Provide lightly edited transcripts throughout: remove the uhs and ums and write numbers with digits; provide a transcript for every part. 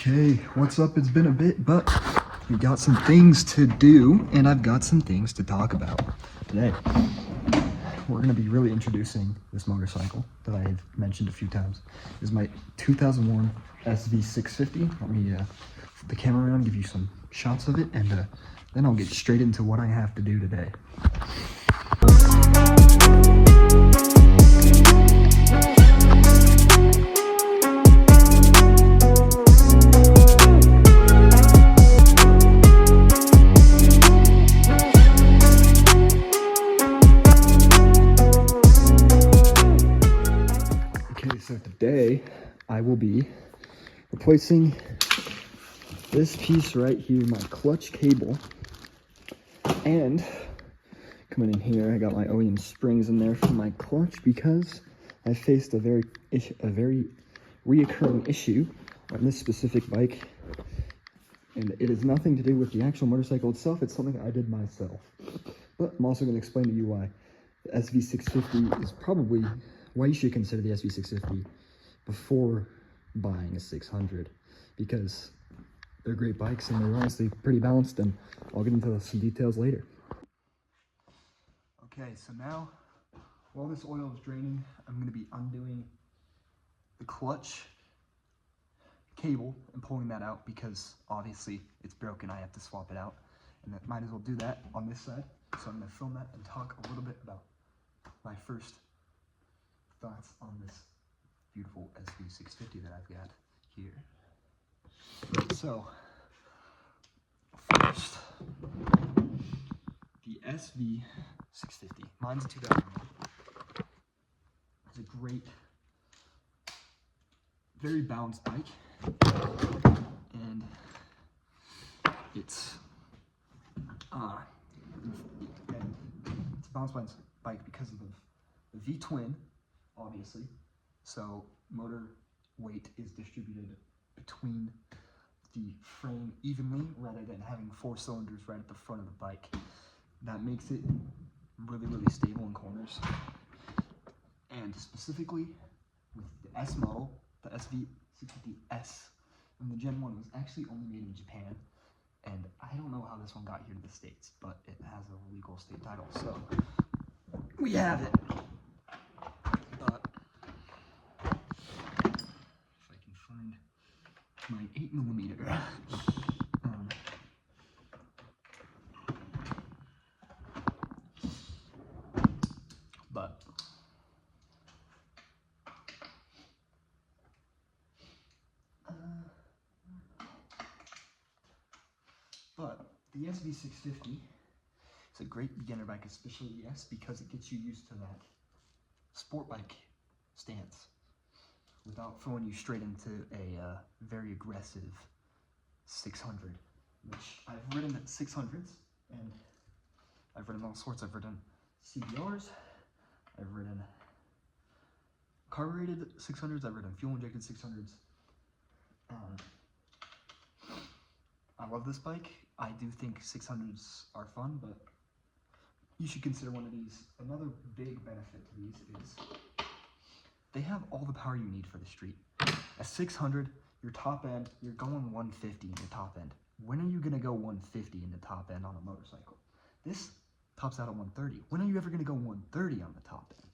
Okay, what's up? It's been a bit, but we got some things to do, and I've got some things to talk about today. We're going to be really introducing this motorcycle that I've mentioned a few times. This is my 2001 SV650. Let me flip the camera around, give you some shots of it, and then I'll get straight into what I have to do today. So today I will be replacing this piece right here, my clutch cable, and coming in here I got my OEM springs in there for my clutch because I faced a very reoccurring issue on this specific bike, and it has nothing to do with the actual motorcycle itself. It's something I did myself, but I'm also going to explain to you why the SV650 is probably why you should consider the SV650 before buying a 600, because they're great bikes and they're honestly pretty balanced, and I'll get into some details later. Okay, so now while this oil is draining, I'm going to be undoing the clutch cable and pulling that out because obviously it's broken. I have to swap it out, and I might as well do that on this side. So I'm going to film that and talk a little bit about my first thoughts on this beautiful SV650 that I've got here. So first, the SV650. Mine's a 2001. It's a great, very balanced bike, and it's a balanced bike because of the V-twin, obviously. So motor weight is distributed between the frame evenly rather than having 4 cylinders right at the front of the bike. That makes it really, really stable in corners. And specifically with the S model, the SV650S, and the Gen 1 was actually only made in Japan. And I don't know how this one got here to the States, but it has a legal state title. So we have it. My 8mm. But the SV650 is a great beginner bike, especially the S, because it gets you used to that sport bike stance without throwing you straight into a very aggressive 600, which I've ridden at 600s, and I've ridden all sorts. I've ridden CBRs, I've ridden carbureted 600s, I've ridden fuel-injected 600s. I love this bike. I do think 600s are fun, but you should consider one of these. Another big benefit to these is they have all the power you need for the street. At 600, your top end, you're going 150 in your top end. When are you gonna go 150 in the top end on a motorcycle? This tops out at 130. When are you ever gonna go 130 on the top end?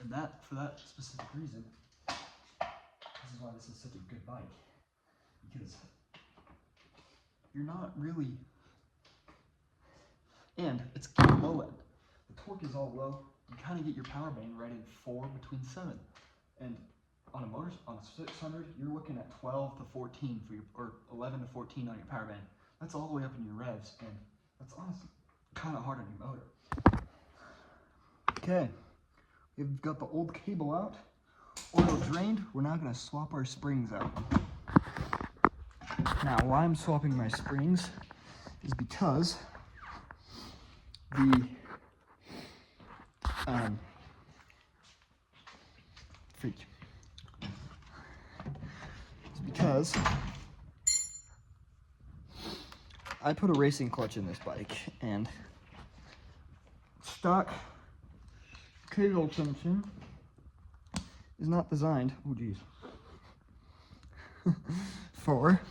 And that, for that specific reason, this is why this is such a good bike. Because you're not really, and it's low end. The torque is all low. You kind of get your power band right at 4 between 7, and on a 600 you're looking at 12 to 14 for your, or 11 to 14 on your power band. That's all the way up in your revs, and that's honestly kind of hard on your motor. Okay, we've got the old cable out, oil drained. We're now going to swap our springs out. Now, why I'm swapping my springs is because the it's because I put a racing clutch in this bike, and stock cable tension is not designed, oh geez, for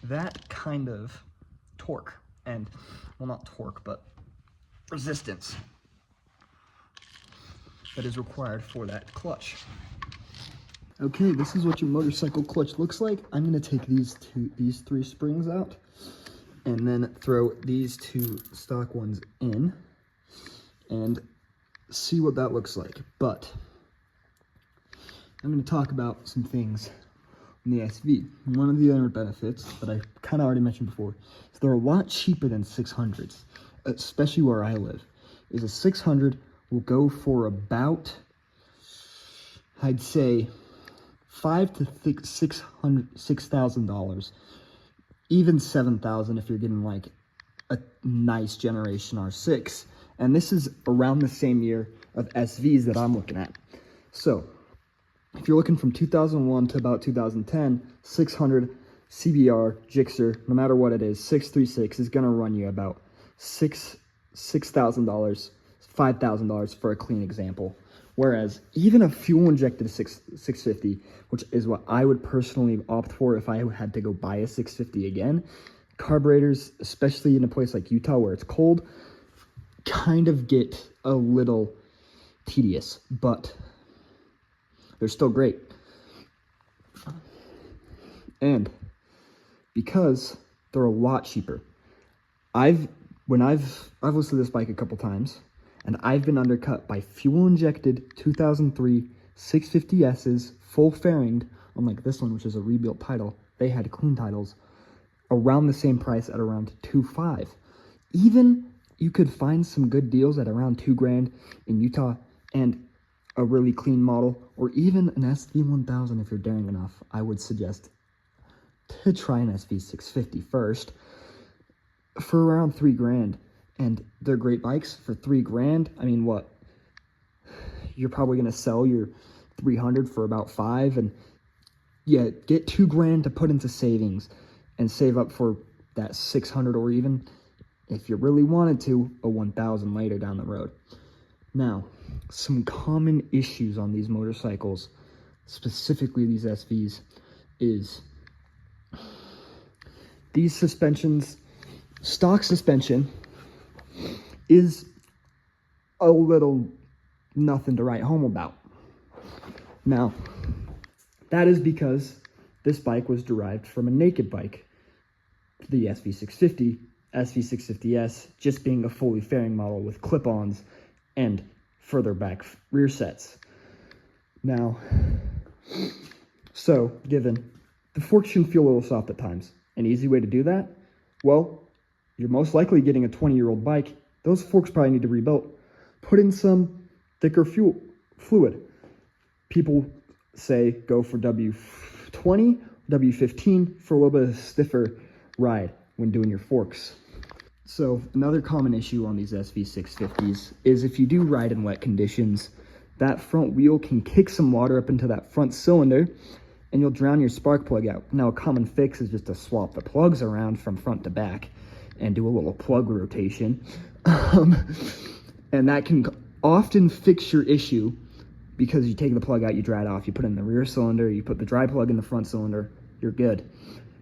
that kind of torque and, well, not torque, but resistance that is required for that clutch. Okay, this is what your motorcycle clutch looks like. I'm gonna take these three springs out and then throw these two stock ones in and see what that looks like. But I'm gonna talk about some things in the SV. One of the other benefits that I kind of already mentioned before is they're a lot cheaper than 600s, especially where I live. Is a 600 will go for about, I'd say, $6,000, even $7,000 if you're getting like a nice generation R6. And this is around the same year of SVs that I'm looking at. So if you're looking from 2001 to about 2010, 600 CBR Gixxer, no matter what it is, 636 is going to run you about $6,000, $5,000 for a clean example. Whereas even a fuel-injected 650, which is what I would personally opt for if I had to go buy a 650 again, carburetors, especially in a place like Utah where it's cold, kind of get a little tedious, but they're still great. And because they're a lot cheaper, I've listened to this bike a couple times, and I've been undercut by fuel-injected 2003 650S's, full fairinged, unlike this one, which is a rebuilt title. They had clean titles, around the same price at around $2,500. Even you could find some good deals at around $2,000 in Utah, and a really clean model, or even an SV1000 if you're daring enough. I would suggest to try an SV650 first for around $3,000. And they're great bikes for $3,000. I mean, what? You're probably going to sell your 300 for about $5,000, and yeah, get $2,000 to put into savings and save up for that 600, or even if you really wanted to, a 1,000 later down the road. Now, some common issues on these motorcycles, specifically these SVs, is these suspensions, stock suspension, is a little nothing to write home about. Now, that is because this bike was derived from a naked bike, the SV650, SV650S, just being a fully fairing model with clip-ons and further back rear sets. Now, so given the forks can feel a little soft at times, an easy way to do that, well, you're most likely getting a 20-year-old bike. Those forks probably need to rebuild. Put in some thicker fluid. People say go for W20, W15 for a little bit of stiffer ride when doing your forks. So another common issue on these SV650s is if you do ride in wet conditions, that front wheel can kick some water up into that front cylinder and you'll drown your spark plug out. Now, a common fix is just to swap the plugs around from front to back and do a little plug rotation. And that can often fix your issue because you take the plug out, you dry it off, you put it in the rear cylinder, you put the dry plug in the front cylinder, you're good.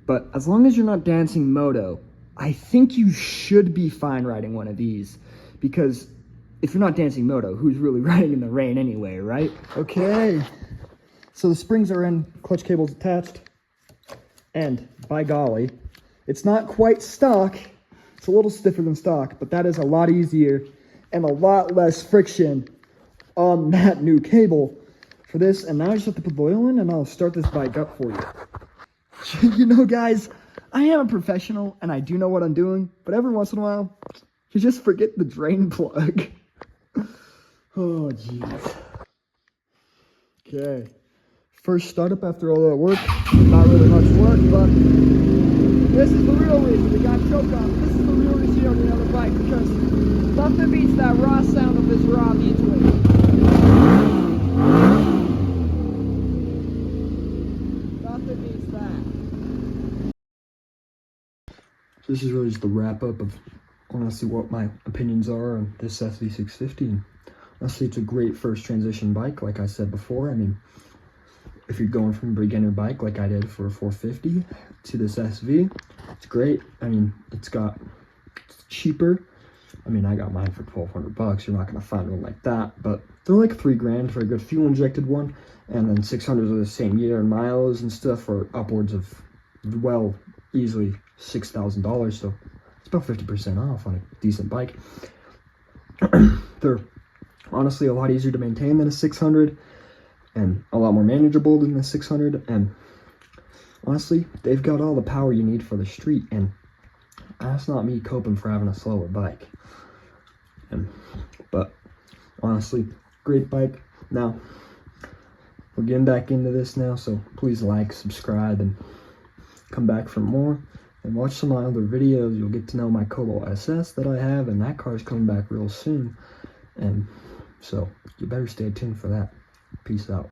But as long as you're not dancing moto, I think you should be fine riding one of these, because if you're not dancing moto, who's really riding in the rain anyway, right? Okay, so the springs are in, clutch cable's attached, and by golly, it's not quite stock. It's a little stiffer than stock, but that is a lot easier and a lot less friction on that new cable for this. And now I just have to put the oil in and I'll start this bike up for you. You know, guys, I am a professional and I do know what I'm doing, but every once in a while, you just forget the drain plug. Oh, jeez. Okay. First startup after all that work. Not really much work, but this is the real reason we got choke off. This is the real reason you're on the other bike, because nothing beats that raw sound of this raw meat weight. Nothing beats that. This is really just the wrap up of honestly what my opinions are on this SV650. honestly, it's a great first transition bike, like I said before. I mean, if you're going from a beginner bike like I did for a 450 to this SV, it's great. I mean, it's cheaper. I mean, I got mine for $1,200. You're not gonna find one like that, but they're like $3,000 for a good fuel injected one, and then 600 of the same year in miles and stuff for upwards of, well, easily $6,000. So it's about 50% off on a decent bike. They're honestly a lot easier to maintain than a 600, and a lot more manageable than the 600, and honestly, they've got all the power you need for the street, and that's not me coping for having a slower bike. But honestly, great bike. Now, we're getting back into this now, so please like, subscribe, and come back for more, and watch some of my other videos. You'll get to know my Cobalt SS that I have, and that car's coming back real soon, and so you better stay tuned for that. Peace out.